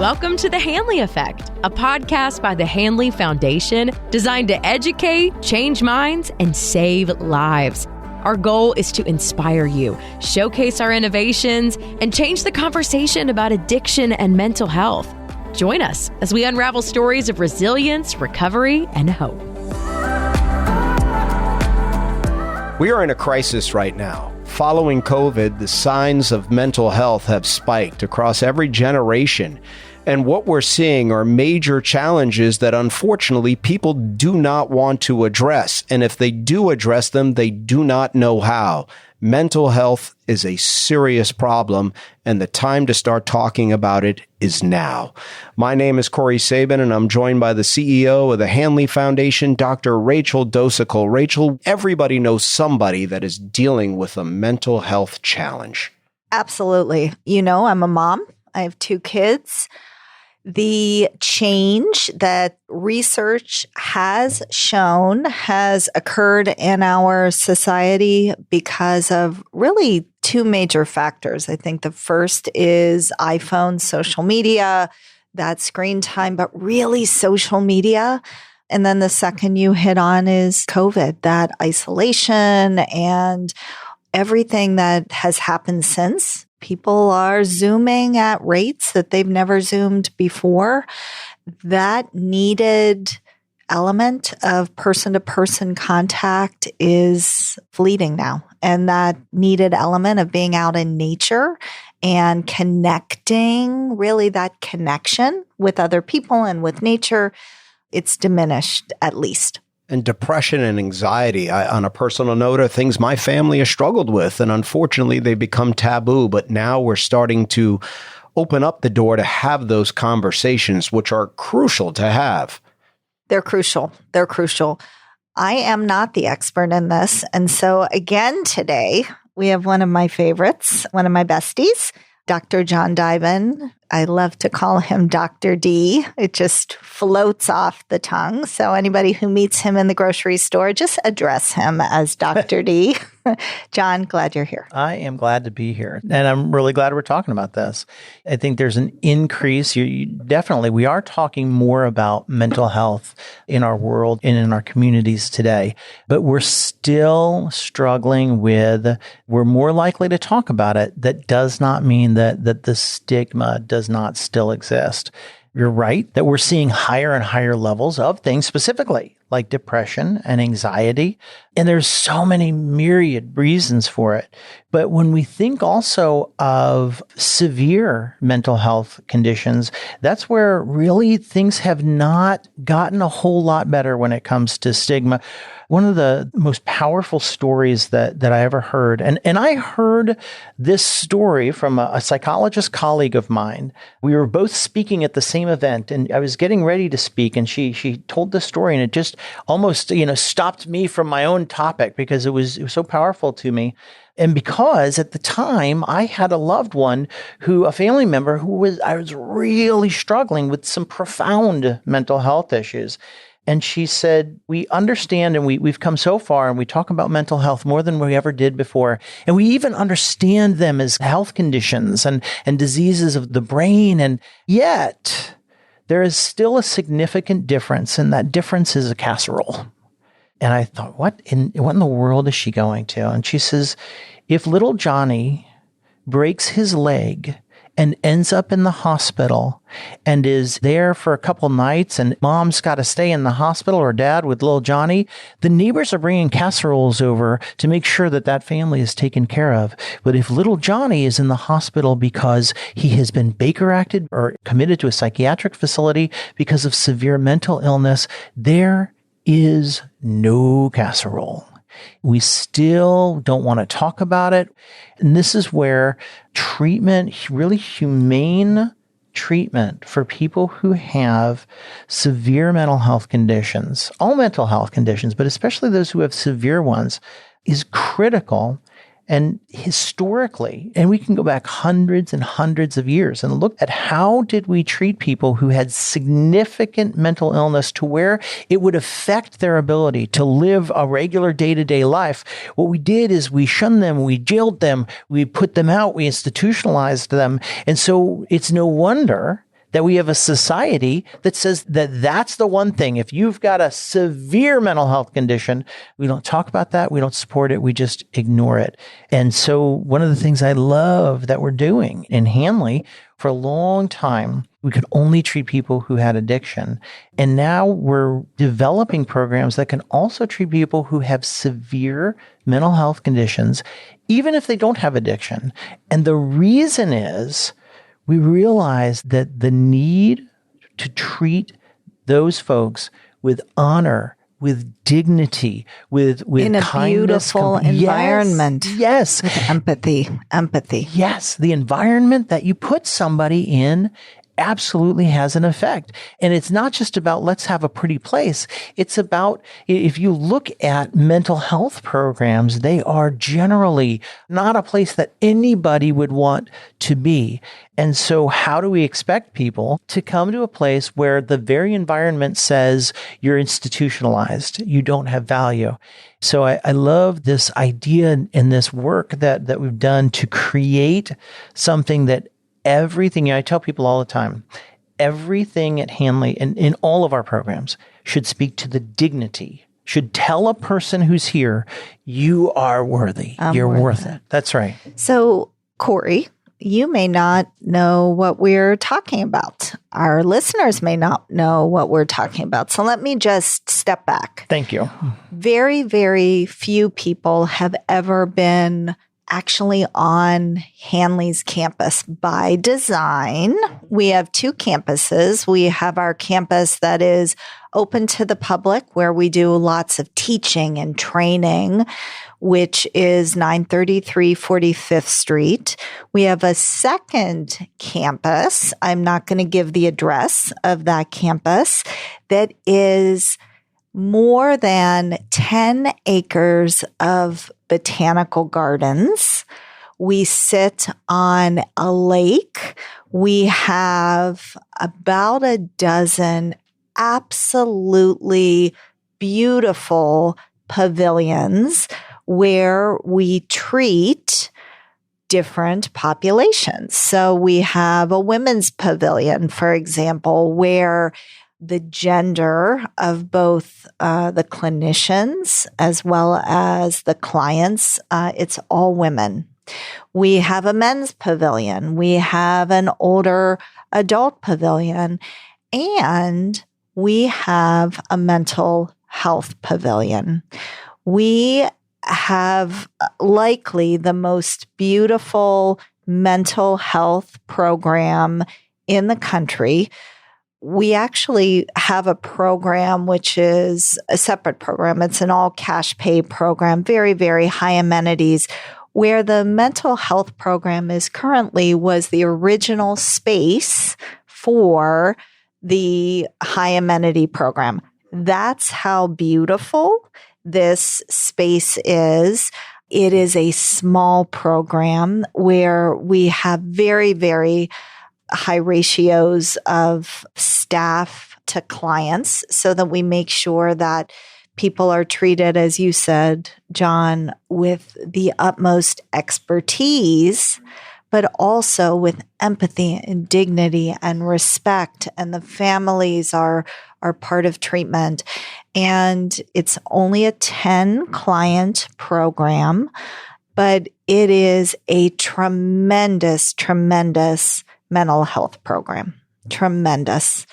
Welcome to The Hanley Effect, a podcast by the Hanley Foundation designed to educate, change minds, and save lives. Our goal is to inspire you, showcase our innovations, and change the conversation about addiction and mental health. Join us as we unravel stories of resilience, recovery, and hope. We are in a crisis right now. Following COVID, the signs of mental health have spiked across every generation. And what we're seeing are major challenges that unfortunately people do not want to address. And if they do address them, they do not know how. Mental health is a serious problem, and the time to start talking about it is now. My name is Corey Sabin, and I'm joined by the CEO of the Hanley Foundation, Dr. Rachel Dosical. Rachel, everybody knows somebody that is dealing with a mental health challenge. Absolutely. You know, I'm a mom. I have 2 kids. The change that research has shown has occurred in our society because of really 2 major factors. I think the first is iPhone, social media, that screen time, but really social media. And then the second you hit on is COVID, that isolation and everything that has happened since. People are Zooming at rates that they've never Zoomed before. That needed element of person-to-person contact is fleeting now. And that needed element of being out in nature and connecting, really that connection with other people and with nature, it's diminished at least. And depression and anxiety, on a personal note, are things my family has struggled with. And unfortunately, they become taboo. But now we're starting to open up the door to have those conversations, which are crucial to have. They're crucial. They're crucial. I am not the expert in this. And so again, today, we have one of my favorites, one of my besties, Dr. John Diven. I love to call him Dr. D. It just floats off the tongue. So anybody who meets him in the grocery store, just address him as Dr. D. John, glad you're here. I am glad to be here. And I'm really glad we're talking about this. I think there's an increase. Definitely, we are talking more about mental health in our world and in our communities today. But we're still struggling with, we're more likely to talk about it. That does not mean that the stigma does not still exist. You're right that we're seeing higher and higher levels of things specifically like depression and anxiety. And there's so many myriad reasons for it. But when we think also of severe mental health conditions, that's where really things have not gotten a whole lot better when it comes to stigma. One of the most powerful stories that I ever heard, and I heard this story from a psychologist colleague of mine. We were both speaking at the same event, and I was getting ready to speak, and she told this story, and it just almost, stopped me from my own topic because it was so powerful to me. And because at the time I had a loved one a family member I was really struggling with some profound mental health issues. And she said, we understand and we've come so far and we talk about mental health more than we ever did before. And we even understand them as health conditions and diseases of the brain. And yet there is still a significant difference. And that difference is a casserole. And I thought, what in the world is she going to? And she says, if little Johnny breaks his leg and ends up in the hospital and is there for a couple nights and mom's got to stay in the hospital or dad with little Johnny, the neighbors are bringing casseroles over to make sure that family is taken care of. But if little Johnny is in the hospital because he has been Baker acted or committed to a psychiatric facility because of severe mental illness, there is no casserole. We still don't want to talk about it. And this is where treatment, really humane treatment for people who have severe mental health conditions, all mental health conditions, but especially those who have severe ones, is critical. And historically, and we can go back hundreds and hundreds of years and look at how did we treat people who had significant mental illness to where it would affect their ability to live a regular day-to-day life. What we did is we shunned them, we jailed them, we put them out, we institutionalized them. And so it's no wonder that we have a society that says that that's the one thing. If you've got a severe mental health condition, we don't talk about that. We don't support it. We just ignore it. And so one of the things I love that we're doing in Hanley, for a long time, we could only treat people who had addiction. And now we're developing programs that can also treat people who have severe mental health conditions, even if they don't have addiction. And the reason is we realize that the need to treat those folks with honor, with dignity, with in a kindness, beautiful environment. Yes. With empathy. Yes. The environment that you put somebody in absolutely has an effect. And it's not just about let's have a pretty place. It's about, if you look at mental health programs, they are generally not a place that anybody would want to be. And so how do we expect people to come to a place where the very environment says you're institutionalized, you don't have value? So I love this idea and this work that we've done to create something that everything, I tell people all the time, everything at Hanley and in all of our programs should speak to the dignity, should tell a person who's here, you are worthy. You're worth it. That's right. So, Corey, you may not know what we're talking about. Our listeners may not know what we're talking about. So let me just step back. Thank you. Very, very few people have ever been actually on Hanley's campus by design. We have two campuses. We have our campus that is open to the public, where we do lots of teaching and training, which is 933 45th Street. We have a second campus. I'm not going to give the address of that campus. That is more than 10 acres of botanical gardens. We sit on a lake. We have about a dozen absolutely beautiful pavilions where we treat different populations. So we have a women's pavilion, for example, where the gender of both the clinicians as well as the clients, it's all women. We have a men's pavilion. We have an older adult pavilion. And we have a mental health pavilion. We have likely the most beautiful mental health program in the country. We actually have a program which is a separate program. It's an all cash pay program, very, very high amenities, where the mental health program is currently was the original space for the high amenity program. That's how beautiful this space is. It is a small program where we have very, very high ratios of staff to clients so that we make sure that people are treated, as you said, John, with the utmost expertise, but also with empathy and dignity and respect. And the families are part of treatment. And it's only a 10 client program, but it is a tremendous, tremendous mental health program. Tremendous.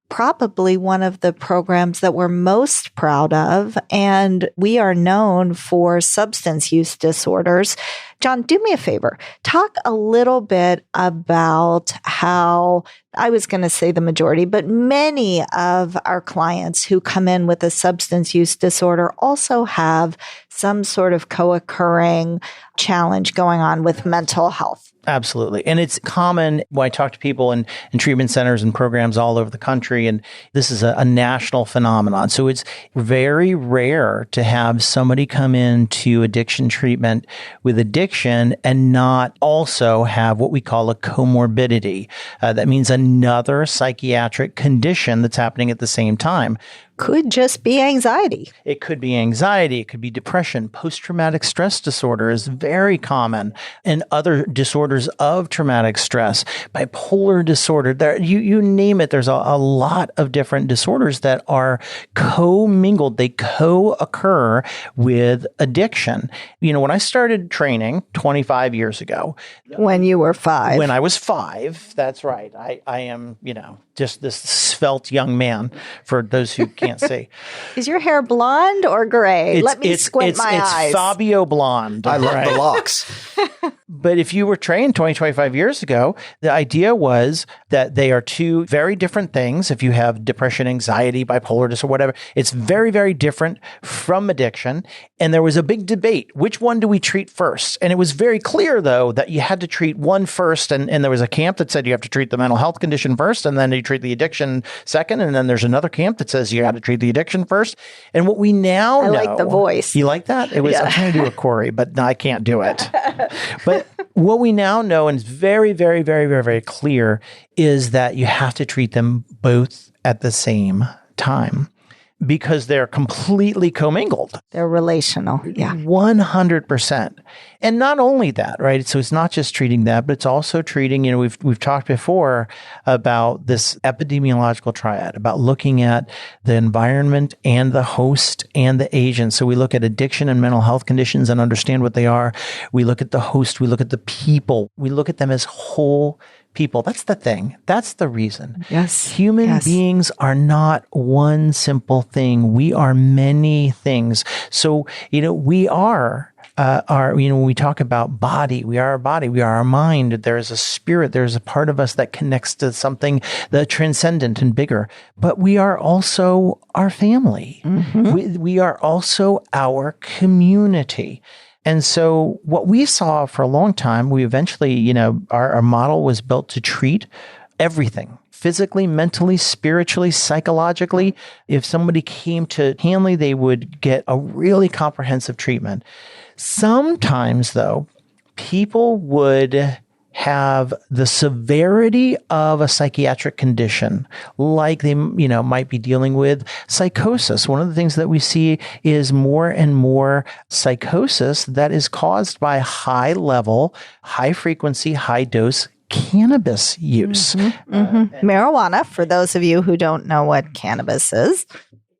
Probably one of the programs that we're most proud of. And we are known for substance use disorders. John, do me a favor. Talk a little bit about how, I was going to say the majority, but many of our clients who come in with a substance use disorder also have some sort of co-occurring challenge going on with mental health. Absolutely. And it's common when I talk to people in treatment centers and programs all over the country, and this is a national phenomenon. So it's very rare to have somebody come into addiction treatment with addiction and not also have what we call a comorbidity. That means another psychiatric condition that's happening at the same time. could just be anxiety. It could be anxiety. It could be depression. Post-traumatic stress disorder is very common, and other disorders of traumatic stress, bipolar disorder. There, you name it. There's a lot of different disorders that are co-mingled. They co-occur with addiction. When I started training 25 years ago. When you were 5. When I was 5, that's right. I am, just this svelte young man for those who can't see. Is your hair blonde or gray? Let me squint my eyes. It's Fabio blonde. I love the locks. But if you were trained 25 years ago, the idea was that they are two very different things. If you have depression, anxiety, bipolar disorder, whatever, it's very, very different from addiction. And there was a big debate. Which one do we treat first? And it was very clear, though, that you had to treat one first. And there was a camp that said you have to treat the mental health condition first, and then you treat the addiction second. And then there's another camp that says you got to treat the addiction first. And what we now know. I like the voice. You like that? It was. Yeah. I'm trying to do a Corey, but no, I can't do it. But what we now know, and it's very, very, very, very, very clear, is that you have to treat them both at the same time because they're completely commingled. They're relational. Yeah. 100%. And not only that, right? So it's not just treating that, but it's also treating, we've talked before about this epidemiological triad, about looking at the environment and the host and the agent. So we look at addiction and mental health conditions and understand what they are. We look at the host. We look at the people. We look at them as whole people. That's the thing. That's the reason. Yes. Human beings are not one simple thing. We are many things. So, we are when we talk about body, we are our body, we are our mind. There is a spirit. There's a part of us that connects to something the transcendent and bigger. But we are also our family. Mm-hmm. We are also our community. And so what we saw for a long time, we eventually, our model was built to treat everything. Physically, mentally, spiritually, psychologically. If somebody came to Hanley, they would get a really comprehensive treatment. Sometimes, though, people would have the severity of a psychiatric condition, like they, might be dealing with psychosis. One of the things that we see is more and more psychosis that is caused by high level, high frequency, high dose cannabis use. Mm-hmm, mm-hmm. Marijuana, for those of you who don't know what cannabis is.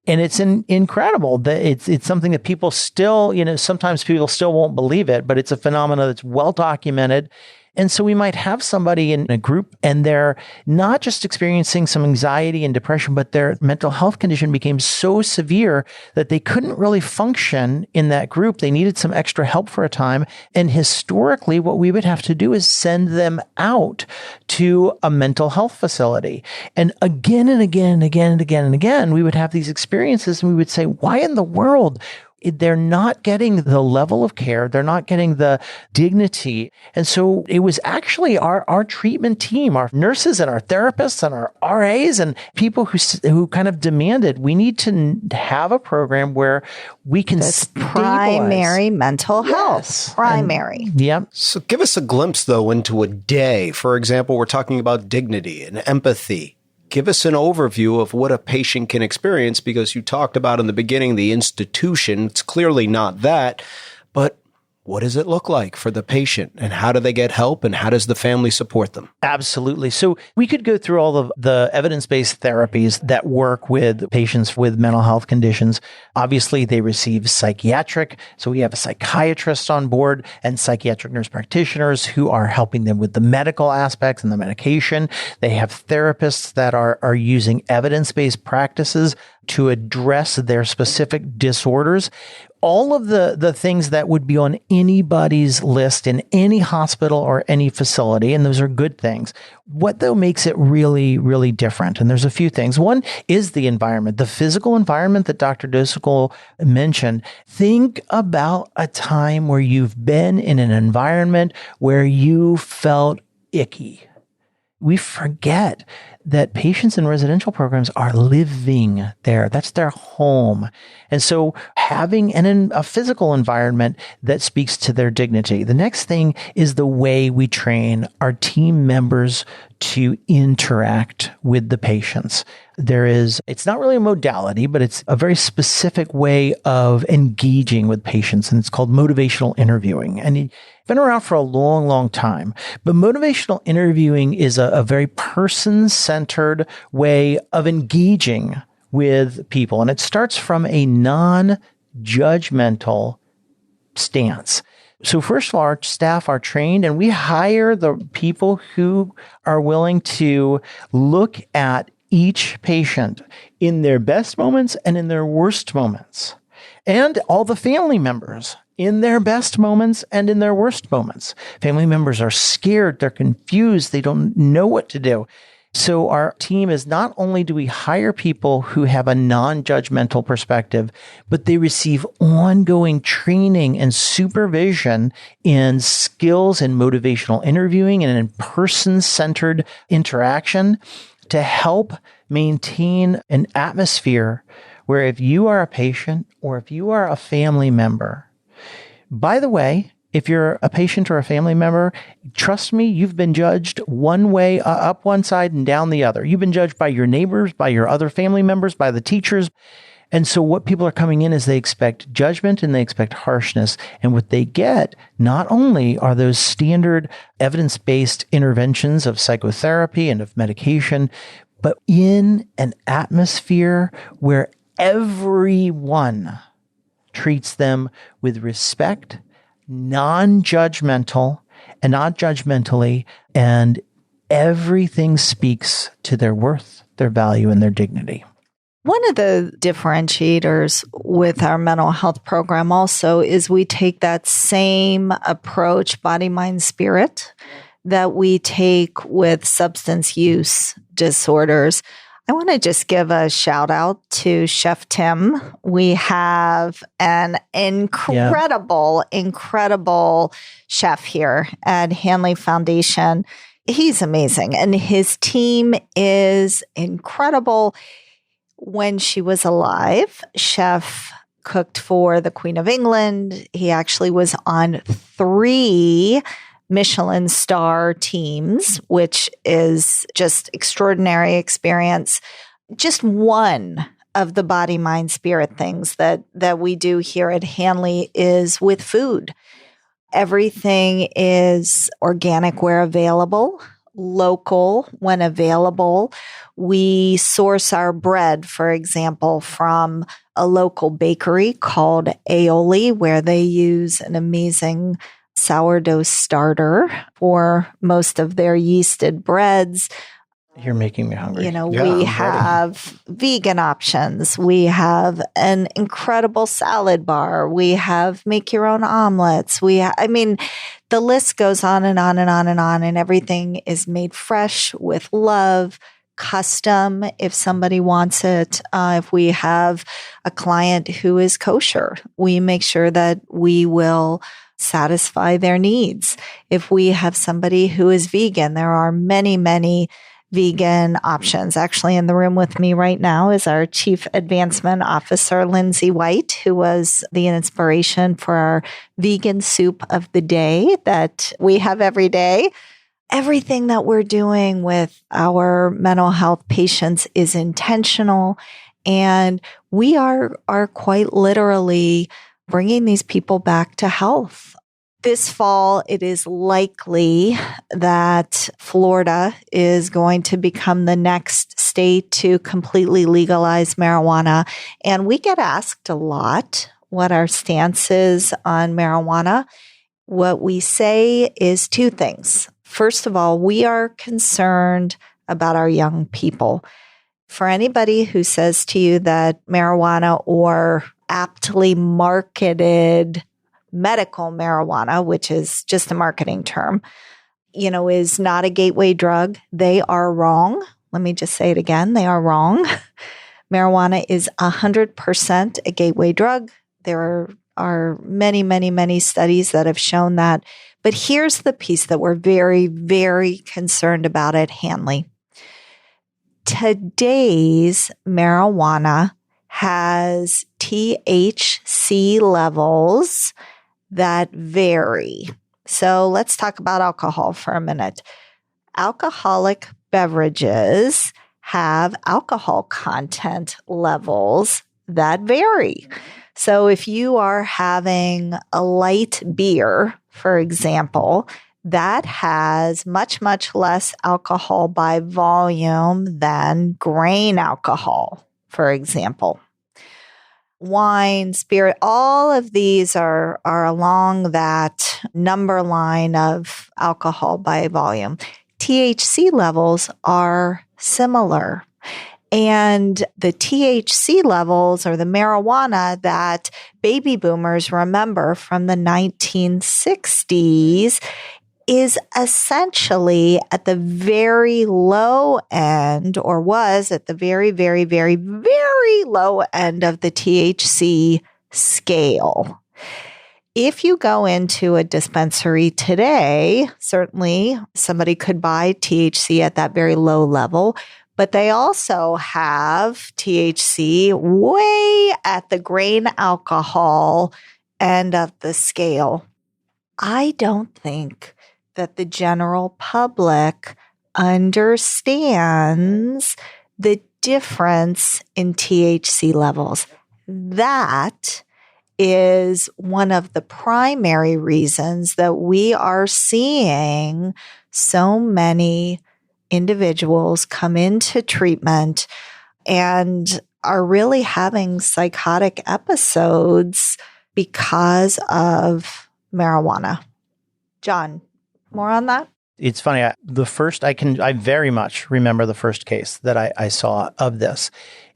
And it's incredible that it's something that people still, sometimes people still won't believe it, but it's a phenomenon that's well documented. And so we might have somebody in a group and they're not just experiencing some anxiety and depression, but their mental health condition became so severe that they couldn't really function in that group. They needed some extra help for a time. And historically, what we would have to do is send them out to a mental health facility. And again and again and again and again and again, we would have these experiences and we would say, why in the world? They're not getting the level of care. They're not getting the dignity. And so it was actually our treatment team, our nurses and our therapists and our RAs and people who kind of demanded, we need to have a program where we can stabilize. Primary mental health. Primary. Yep. So give us a glimpse, though, into a day. For example, we're talking about dignity and empathy. Give us an overview of what a patient can experience, because you talked about in the beginning the institution. It's clearly not that, but what does it look like for the patient, and how do they get help, and how does the family support them? Absolutely. So we could go through all of the evidence-based therapies that work with patients with mental health conditions. Obviously, they receive psychiatric. So we have a psychiatrist on board and psychiatric nurse practitioners who are helping them with the medical aspects and the medication. They have therapists that are using evidence-based practices to address their specific disorders. All of the things that would be on anybody's list in any hospital or any facility, and those are good things. What, though, makes it really, really different? And there's a few things. One is the environment, the physical environment that Dr. Dosical mentioned. Think about a time where you've been in an environment where you felt icky. We forget that patients in residential programs are living there. That's their home. And so having a physical environment that speaks to their dignity. The next thing is the way we train our team members to interact with the patients. It's not really a modality, but it's a very specific way of engaging with patients, and it's called motivational interviewing. And it's been around for a long, long time. But motivational interviewing is a very person-centered way of engaging with people. And it starts from a non-judgmental stance. So first of all, our staff are trained, and we hire the people who are willing to look at each patient in their best moments and in their worst moments, and all the family members in their best moments and in their worst moments. Family members are scared, they're confused, they don't know what to do. So our team is, not only do we hire people who have a non-judgmental perspective, but they receive ongoing training and supervision in skills in motivational interviewing and in person-centered interaction to help maintain an atmosphere where if you are a patient or if you are a family member, by the way, if you're a patient or a family member, trust me, you've been judged one way, up one side and down the other. You've been judged by your neighbors, by your other family members, by the teachers. And so what people are coming in is they expect judgment and they expect harshness. And what they get, not only are those standard evidence-based interventions of psychotherapy and of medication, but in an atmosphere where everyone treats them with respect, non-judgmental and not judgmentally, and everything speaks to their worth, their value, and their dignity. One of the differentiators with our mental health program also is we take that same approach, body, mind, spirit, that we take with substance use disorders. I want to just give a shout out to Chef Tim. We have an incredible chef here at Hanley Foundation. He's amazing, and his team is incredible. When she was alive, Chef cooked for the Queen of England. He actually was on 3 Michelin star teams, which is just extraordinary experience. Just one of the body, mind, spirit things that we do here at Hanley is with food. Everything is organic where available, local when available. We source our bread, for example, from a local bakery called Aioli, where they use an amazing sourdough starter for most of their yeasted breads. You're making me hungry. We have vegan options. We have an incredible salad bar. We have make your own omelets. The list goes on and on and on and on, and everything is made fresh with love, custom if somebody wants it. If we have a client who is kosher, we make sure that we will satisfy their needs. If we have somebody who is vegan, there are many, many vegan options. Actually, in the room with me right now is our Chief Advancement Officer, Lindsay White, who was the inspiration for our vegan soup of the day that we have every day. Everything that we're doing with our mental health patients is intentional, and we are quite literally bringing these people back to health. This fall, it is likely that Florida is going to become the next state to completely legalize marijuana. And we get asked a lot what our stance is on marijuana. What we say is 2 things. First of all, we are concerned about our young people. For anybody who says to you that marijuana or aptly marketed medical marijuana, which is just a marketing term, is not a gateway drug, they are wrong. Let me just say it again. They are wrong. Marijuana is 100% a gateway drug. There are many, many, many studies that have shown that. But here's the piece that we're very, very concerned about at Hanley. Today's marijuana has THC levels that vary. So let's talk about alcohol for a minute. Alcoholic beverages have alcohol content levels that vary. So if you are having a light beer, for example, that has much, much less alcohol by volume than grain alcohol, for example. Wine, spirit, all of these are along that number line of alcohol by volume. THC levels are similar. And the THC levels, or the marijuana that baby boomers remember from the 1960s, is essentially at the very low end, or was at the very, very, very, very low end of the THC scale. If you go into a dispensary today, certainly somebody could buy THC at that very low level, but they also have THC way at the grain alcohol end of the scale. I don't think that the general public understands the difference in THC levels. That is one of the primary reasons that we are seeing so many individuals come into treatment and are really having psychotic episodes because of marijuana. John, more on that? It's funny. I very much remember the first case that I saw of this.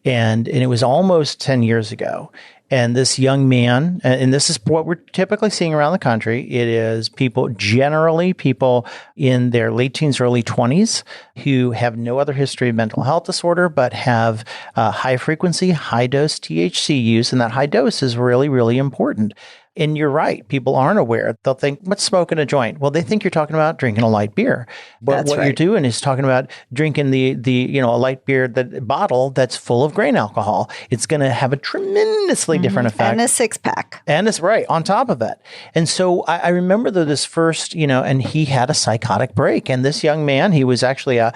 And it was almost 10 years ago. And this young man, and this is what we're typically seeing around the country, it is generally people in their late teens, early 20s who have no other history of mental health disorder, but have high frequency, high dose THC use. And that high dose is really, really important. And you're right. People aren't aware. They'll think, what's smoking a joint? Well, they think you're talking about drinking a light beer. But what you're doing is talking about drinking a light beer bottle that's full of grain alcohol. It's going to have a tremendously different effect. And a six pack. And it's right on top of it. And so I remember this first, and he had a psychotic break. And this young man, he was actually a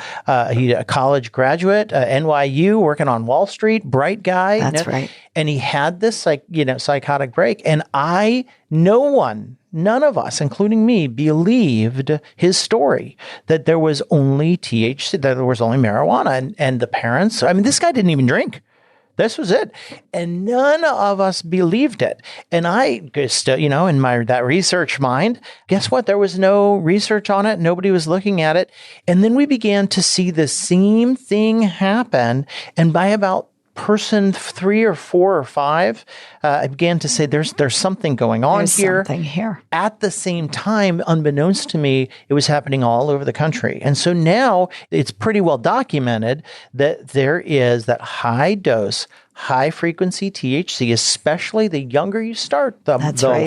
college graduate, NYU, working on Wall Street, bright guy. That's right. And he had this psychotic break. And none of us, including me, believed his story that there was only THC, that there was only marijuana. And the parents, this guy didn't even drink. This was it. And none of us believed it. And I just, in that research mind, guess what? There was no research on it. Nobody was looking at it. And then we began to see the same thing happen. And by about person 3 or 4 or 5, I began to say, there's something going on here. Something here. At the same time, unbeknownst to me, it was happening all over the country. And so now it's pretty well documented that there is that high dose, high frequency THC, especially the younger you start, the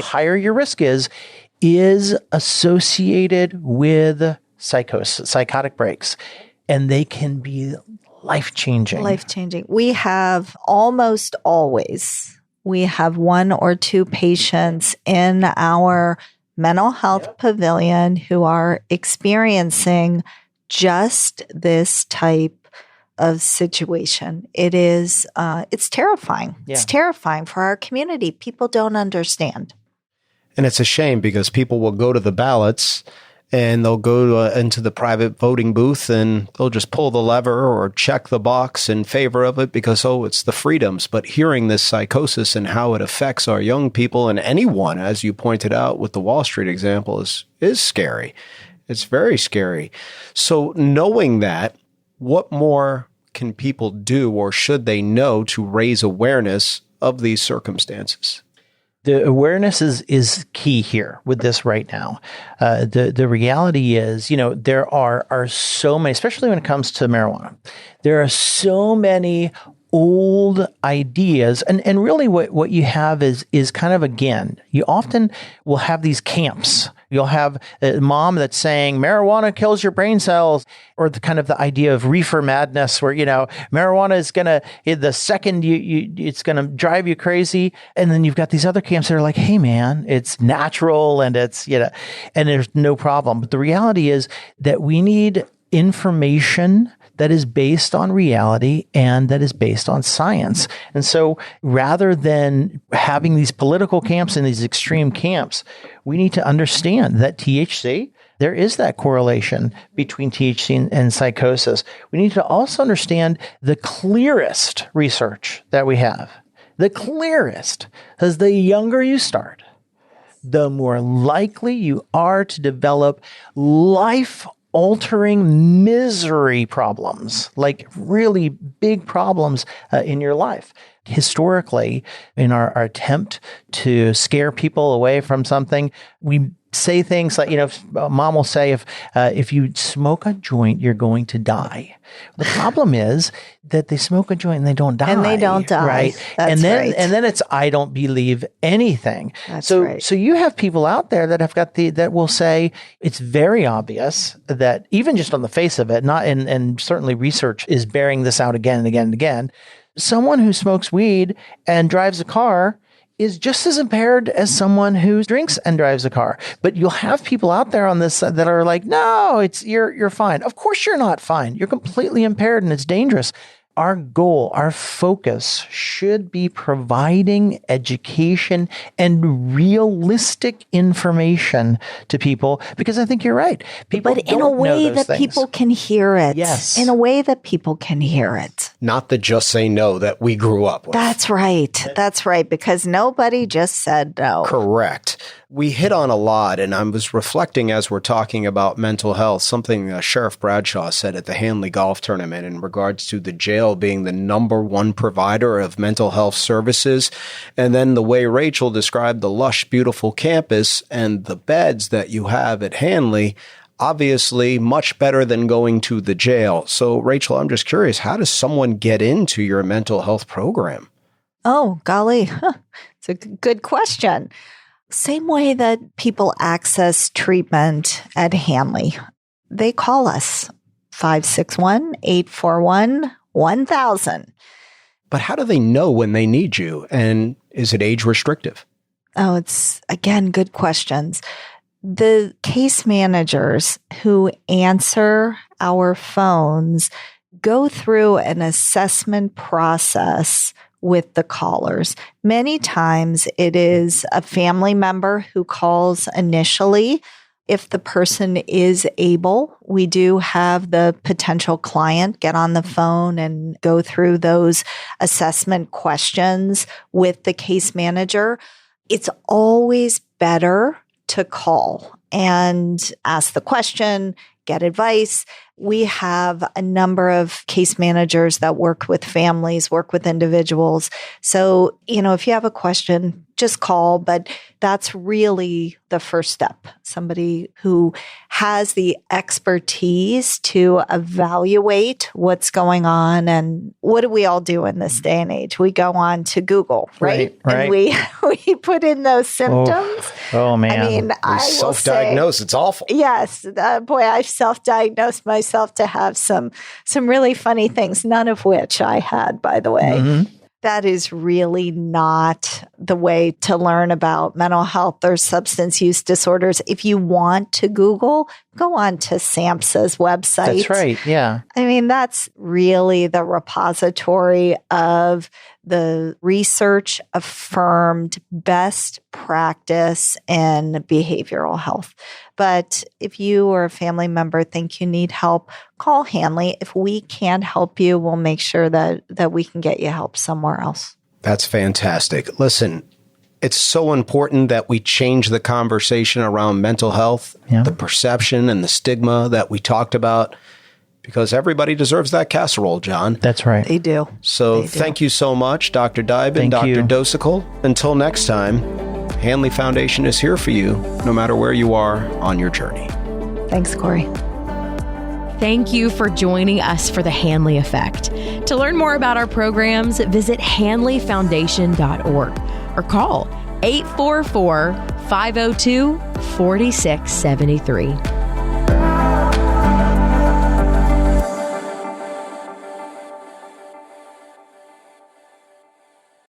higher your risk is associated with psychosis, psychotic breaks. And they can be life-changing. Life-changing. We have almost always, we have 1 or 2 patients in our mental health pavilion who are experiencing just this type of situation. It is, it's terrifying. Yeah. It's terrifying for our community. People don't understand. And it's a shame because people will go to the ballots and they'll go into the private voting booth and they'll just pull the lever or check the box in favor of it because, it's the freedoms. But hearing this psychosis and how it affects our young people and anyone, as you pointed out with the Wall Street example, is scary. It's very scary. So knowing that, what more can people do or should they know to raise awareness of these circumstances? The awareness is key here with this right now. The reality is, there are so many, especially when it comes to marijuana, there are so many old ideas. And really what you have is kind of, again, you often will have these camps. You'll have a mom that's saying marijuana kills your brain cells, or the idea of reefer madness where, marijuana is the second it's going to drive you crazy. And then you've got these other camps that are like, hey man, it's natural and it's, and there's no problem. But the reality is that we need information that is based on reality and that is based on science. And so rather than having these political camps and these extreme camps, we need to understand that THC, there is that correlation between THC and psychosis. We need to also understand the clearest research that we have. The clearest, because the younger you start, the more likely you are to develop life-altering misery problems, like really big problems in your life. Historically, in our attempt to scare people away from something, we say things like, mom will say, if you smoke a joint, you're going to die. The problem is that they smoke a joint and they don't die. And they don't die. Right. That's right. And then it's, I don't believe anything. That's so, right. So you have people out there that have got that will say it's very obvious that even just on the face of it, and certainly research is bearing this out again and again and again. Someone who smokes weed and drives a car is just as impaired as someone who drinks and drives a car. But you'll have people out there on this that are like, no, you're fine. Of course you're not fine. You're completely impaired and it's dangerous. Our goal, our focus should be providing education and realistic information to people, because I think you're right. People but in a way that people can hear it. Yes. In a way that people can hear it. Not the just say no that we grew up with. That's right. That's right. Because nobody just said no. Correct. We hit on a lot, and I was reflecting as we're talking about mental health, something Sheriff Bradshaw said at the Hanley golf tournament in regards to the jail being the number one provider of mental health services. And then the way Rachel described the lush, beautiful campus and the beds that you have at Hanley, obviously much better than going to the jail. So, Rachel, I'm just curious, how does someone get into your mental health program? Oh, golly. It's a good question. Same way that people access treatment at Hanley. They call us 561-841-1000. But how do they know when they need you? And is it age restrictive? Oh, it's, again, good questions. The case managers who answer our phones go through an assessment process with the callers. Many times it is a family member who calls initially. If the person is able, we do have the potential client get on the phone and go through those assessment questions with the case manager. It's always better to call and ask the question, get advice. We have a number of case managers that work with families, work with individuals. So, if you have a question, just call, but that's really the first step. Somebody who has the expertise to evaluate what's going on. And what do we all do in this day and age? We go on to Google, right? And we put in those symptoms. Oh man. I mean, I will self-diagnose. say, it's awful. Yes. Boy, I've self-diagnosed myself to have some really funny things, none of which I had, by the way. Mm-hmm. That is really not the way to learn about mental health or substance use disorders. If you want to Google, go on to SAMHSA's website. That's right. Yeah. I mean, that's really the repository of the research affirmed best practice in behavioral health. But if you or a family member think you need help, call Hanley. If we can't help you, we'll make sure that we can get you help somewhere else. That's fantastic. Listen, it's so important that we change the conversation around mental health, the perception and the stigma that we talked about, because everybody deserves that casserole, John. That's right. They do. So thank you so much, Dr. Dybin, Dr. Dosical. Until next time, Hanley Foundation is here for you, no matter where you are on your journey. Thanks, Corey. Thank you for joining us for the Hanley Effect. To learn more about our programs, visit hanleyfoundation.org or call 844-502-4673.